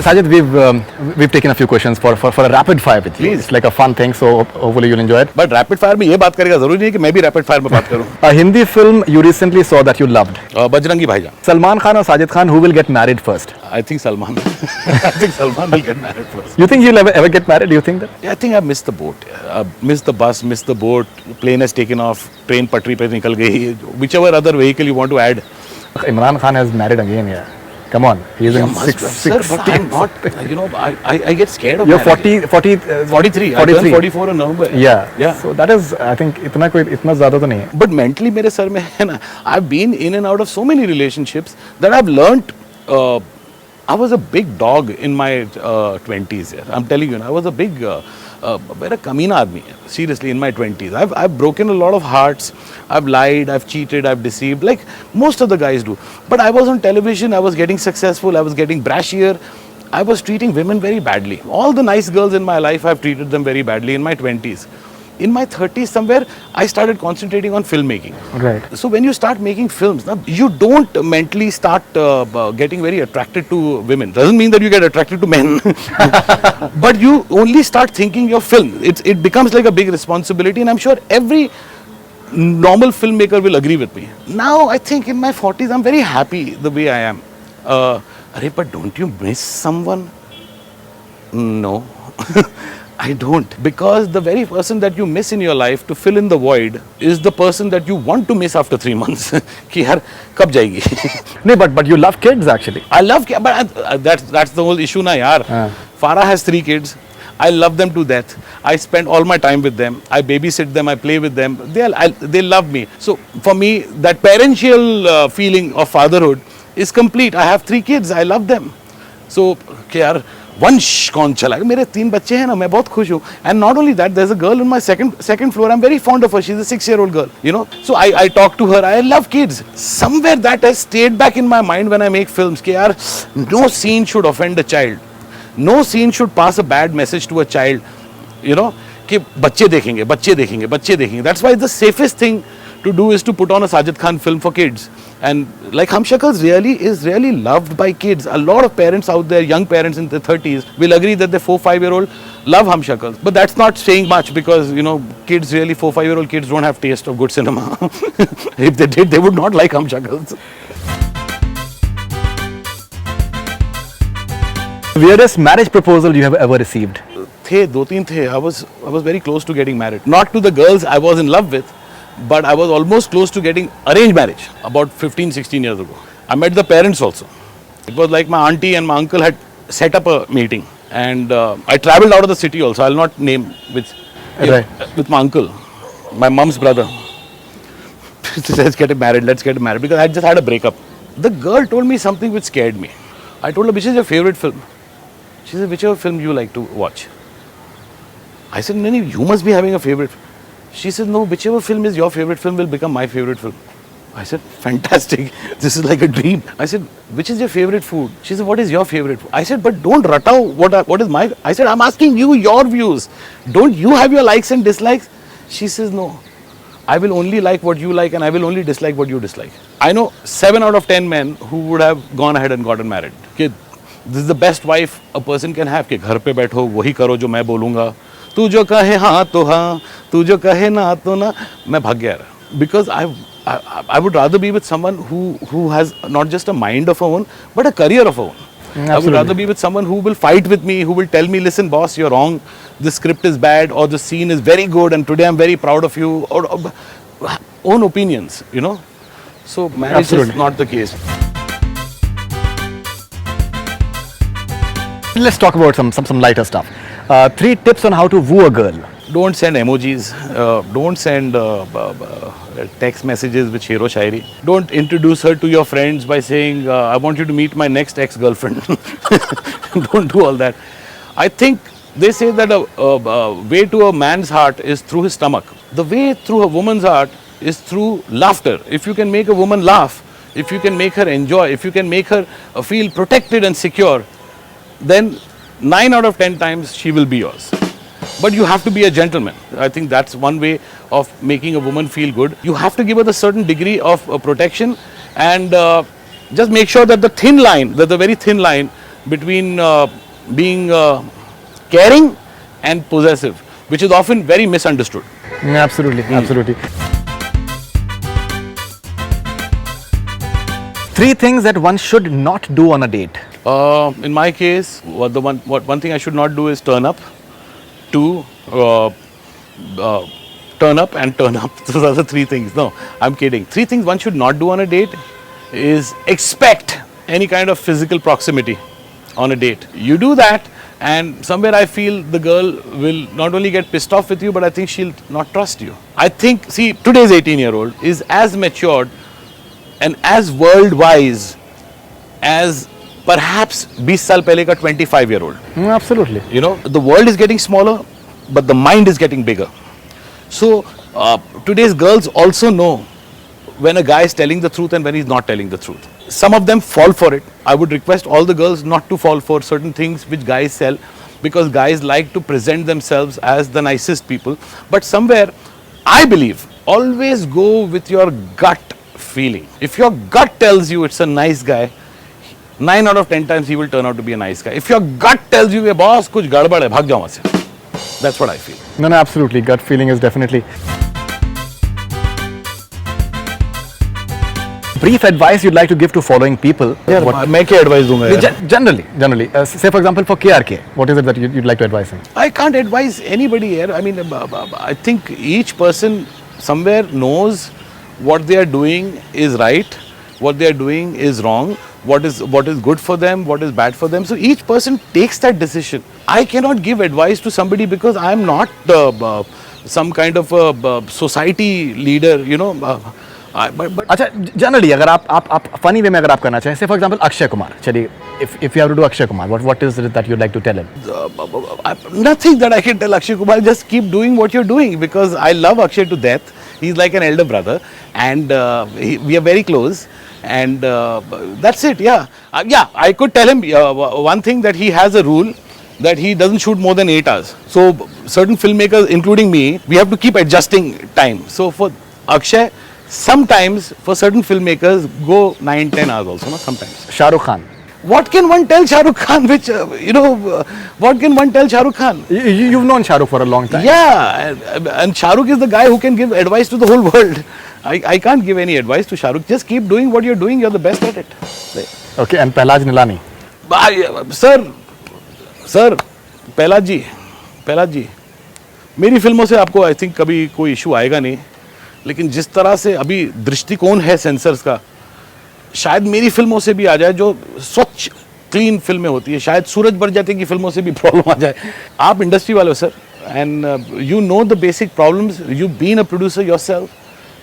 Sajid, we've taken a few questions for a rapid fire with you. It's like a fun thing, so hopefully you'll enjoy it. But rapid fire में ये बात करेगा जरूरी नहीं कि मैं भी rapid fire में बात करूँ. A Hindi film you recently saw that you loved. Bajrangi भाईजान. Salman Khan or Sajid Khan, who will get married first? I think Salman. I think Salman will get married first. You think you'll ever get married? Do you think that? Yeah, I think I've missed the boat. Missed the bus, missed the boat. Plane has taken off. Train पटरी पे निकल गई. Whichever other vehicle you want to add. Imran Khan has married again, yeah. Come on, he's in six. But I'm not, I get scared of You're marriage. 43. I turned 44 in November. Yeah. So that is, I think, इतना ज़्यादा तो नहीं है. But mentally मेरे sir में है ना, I've been in and out of so many relationships that I've learnt. I was a big dog in my 20s. Yeah. I'm telling you, I was a big, मेरा कमीना आदमी है. Seriously, in my 20s, I've broken a lot of hearts. I've lied, I've cheated, I've deceived, like most of the guys do. But I was on television, I was getting successful, I was getting brashier. I was treating women very badly. All the nice girls in my life, I've treated them very badly in my 20s. In my 30s somewhere, I started concentrating on filmmaking. Right. So when you start making films, now you don't mentally start getting very attracted to women. Doesn't mean that you get attracted to men. But you only start thinking your film. It becomes like a big responsibility, and I'm sure every normal filmmaker will agree with me. Now I think in my 40s, I'm very happy the way I am. But don't you miss someone? No. I don't, because the very person that you miss in your life to fill in the void is the person that you want to miss after 3 months. कि यार कब जाएगी? No, but you love kids actually. I love kids, but that's the whole issue ना यार. Farah has 3 kids. I love them to death. I spend all my time with them. I babysit them. I play with them. They love me. So for me, that parental feeling of fatherhood is complete. I have 3 kids. I love them. So कि यार वंश कौन चलाएगा? मेरे 3 बच्चे हैं ना, मैं बहुत खुश हूँ. And not only that, there's a girl on my second floor. I'm very fond of her. She's a 6-year-old girl, you know. So I talk to her. I love kids. Somewhere that has stayed back in my mind when I make films. कि यार no scene should offend a child. No scene should pass a bad message to a child. You know, कि बच्चे देखेंगे, बच्चे देखेंगे, बच्चे देखेंगे. That's why the safest thing to do is to put on a Sajid Khan film for kids. And like Hum Shakals is really loved by kids. A lot of parents out there, young parents in their 30s, will agree that their 4-5-year-old love Hum Shakals. But that's not saying much because, you know, kids really, 4-5-year-old kids don't have taste of good cinema. If they did, they would not like Hum Shakals. Weirdest marriage proposal you have ever received? थे 2-3 थे. I was very close to getting married. Not to the girls I was in love with, but I was almost close to getting arranged marriage about 15-16 years ago. I met the parents also. It was like my auntie and my uncle had set up a meeting, and I traveled out of the city also. I'll not name which. Right. With my uncle, my mom's brother. Let's get married, because I just had a breakup. The girl told me something which scared me. I told her, which is your favorite film? She said, whichever film you like to watch. I said, Nani, you must be having a favorite. She said, no, whichever film is your favorite film will become my favorite film. I said, fantastic. This is like a dream. I said, which is your favorite food? She said, what is your favorite food? I said, but don't rut out what is my... I said, I'm asking you your views. Don't you have your likes and dislikes? She says, no. I will only like what you like and I will only dislike what you dislike. I know 7 out of 10 men who would have gone ahead and gotten married. This is the best wife a person can have. कि घर पे बैठो, वही करो जो मैं बोलूँगा. तू जो कहे हाँ तो हाँ, तू जो कहे ना तो ना, मैं भाग गया. Because I would rather be with someone who has not just a mind of her own, but a career of her own. Absolutely. I would rather be with someone who will fight with me, who will tell me, listen boss, you're wrong, this script is bad, or the scene is very good and today I'm very proud of you, or own opinions, you know. So marriage is not the case. Let's talk about some lighter stuff. 3 tips on how to woo a girl. Don't send emojis. Don't send text messages with shero shairi. Don't introduce her to your friends by saying, I want you to meet my next ex-girlfriend. Don't do all that. I think they say that a way to a man's heart is through his stomach. The way through a woman's heart is through laughter. If you can make a woman laugh, if you can make her enjoy, if you can make her feel protected and secure, then 9 out of 10 times she will be yours. But you have to be a gentleman. I think that's one way of making a woman feel good. You have to give her a certain degree of protection, and just make sure that the very thin line between being caring and possessive, which is often very misunderstood. Absolutely, absolutely. Three things that one should not do on a date. In my case, one thing I should not do is turn up. Two, turn up and turn up. Those are the three things. No, I'm kidding. Three things one should not do on a date is expect any kind of physical proximity on a date. You do that, and somewhere I feel the girl will not only get pissed off with you, but I think she'll not trust you. I think, see, today's 18-year-old is as matured and as world-wise as perhaps 20 साल पहले का 25-year-old. Absolutely. You know, the world is getting smaller, but the mind is getting bigger. So, today's girls also know when a guy is telling the truth and when he's not telling the truth. Some of them fall for it. I would request all the girls not to fall for certain things which guys sell, because guys like to present themselves as the nicest people. But somewhere, I believe, always go with your gut feeling. If your gut tells you it's a nice guy, 9 out of 10 times he will turn out to be a nice guy. If your gut tells you, boss, kuch gadbad hai, bhag jao wahan se. That's what I feel. No, absolutely. Gut feeling is definitely. Brief advice you'd like to give to following people. मैं क्या advice दूंगा? Generally. Say for example for KRK, what is it that you'd like to advise him? I can't advise anybody here. I mean, I think each person somewhere knows what they are doing is right, what they are doing is wrong, what is good for them, what is bad for them. So each person takes that decision. I cannot give advice to somebody because I am not some kind of a society leader, you know. But अच्छा, generally अगर आप funny way में अगर आप करना चाहें, से for example Akshay Kumar, चलिए, if you have to do Akshay Kumar, what is it that you'd like to tell him? Nothing that I can tell Akshay Kumar. Just keep doing what you're doing, because I love Akshay to death. He's like an elder brother, and we are very close. And that's it. Yeah, I could tell him one thing, that he has a rule that he doesn't shoot more than 8 hours. So certain filmmakers, including me, we have to keep adjusting time. So for Akshay, sometimes for certain filmmakers go 9-10 hours also, no? Sometimes. Shah Rukh Khan. What can one tell Shah Rukh Khan? What can one tell Shah Rukh Khan? You've known Shah Rukh for a long time. Yeah, and Shah Rukh is the guy who can give advice to the whole world. I can't give any advice to Shah Rukh. Just keep doing what you're doing. You're the best at it. Okay, and Pahlaj Nihalani. Sir, Pahlaj जी, मेरी फिल्मों से आपको I think कभी कोई issue आएगा नहीं, लेकिन जिस तरह से अभी दृष्टिकोण है सेंसर्स का, शायद मेरी फिल्मों से भी आ जाए, जो स्वच्छ क्लीन फिल्में होती है, शायद सूरज बरजाते की फिल्मों से भी प्रॉब्लम आ जाए. आप इंडस्ट्री वाले हो sir, and you know the basic problems. You been a producer yourself.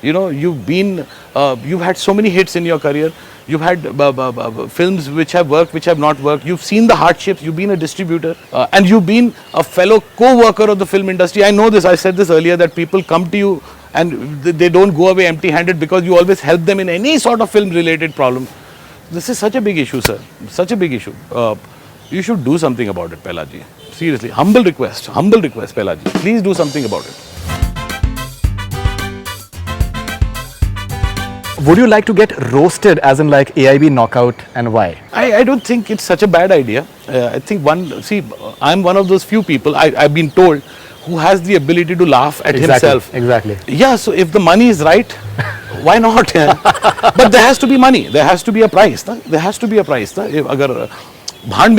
You know, you've had so many hits in your career. You've had films which have worked, which have not worked. You've seen the hardships. You've been a distributor, and you've been a fellow co-worker of the film industry. I know this. I said this earlier, that people come to you and they don't go away empty-handed, because you always help them in any sort of film-related problem. This is such a big issue, sir. Such a big issue. You should do something about it, Pahlaj ji. Seriously, humble request, Pahlaj ji. Please do something about it. Would you like to get roasted, as in like AIB knockout, and why? I don't think it's such a bad idea. I think I'm one of those few people, I've been told, who has the ability to laugh at himself. Exactly. Yeah, so if the money is right, why not? But there has to be money. There has to be a price. There has to be a price. अगर भांड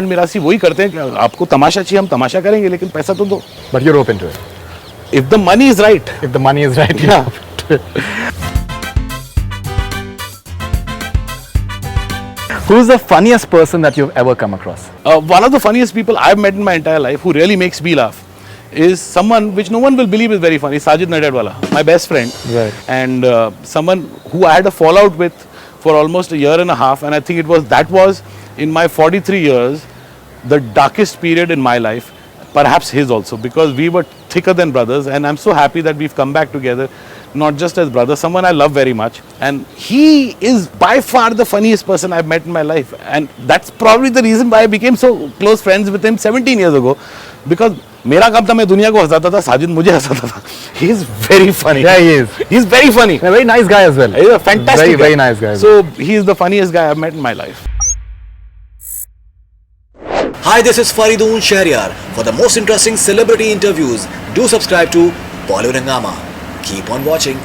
मिरासी वही करते हैं कि आपको तमाशा चाहिए, हम तमाशा करेंगे, लेकिन पैसा तो दो. But you're open to it. If the money is right. If the money is right, yeah. Who's the funniest person that you've ever come across? One of the funniest people I've met in my entire life, who really makes me laugh, is someone which no one will believe is very funny, Sajid Nadiadwala, my best friend. Right. And someone who I had a fallout with for almost a year and a half, and I think that was in my 43 years, the darkest period in my life, perhaps his also, because we were thicker than brothers, and I'm so happy that we've come back together, not just as brothers, someone I love very much. And he is by far the funniest person I've met in my life, and that's probably the reason why I became so close friends with him 17 years ago, because मेरा काम था मैं दुनिया को हंसाता था, साजिद मुझे हंसाता था. He is very funny. Yeah, he is. He's very funny. A very nice guy as well. He's a fantastic very nice guy. So he is the funniest guy I've met in my life. Hi, this is Faridoon Shahryar. For the most interesting celebrity interviews, do subscribe to Bollywood Hungama. Keep on watching.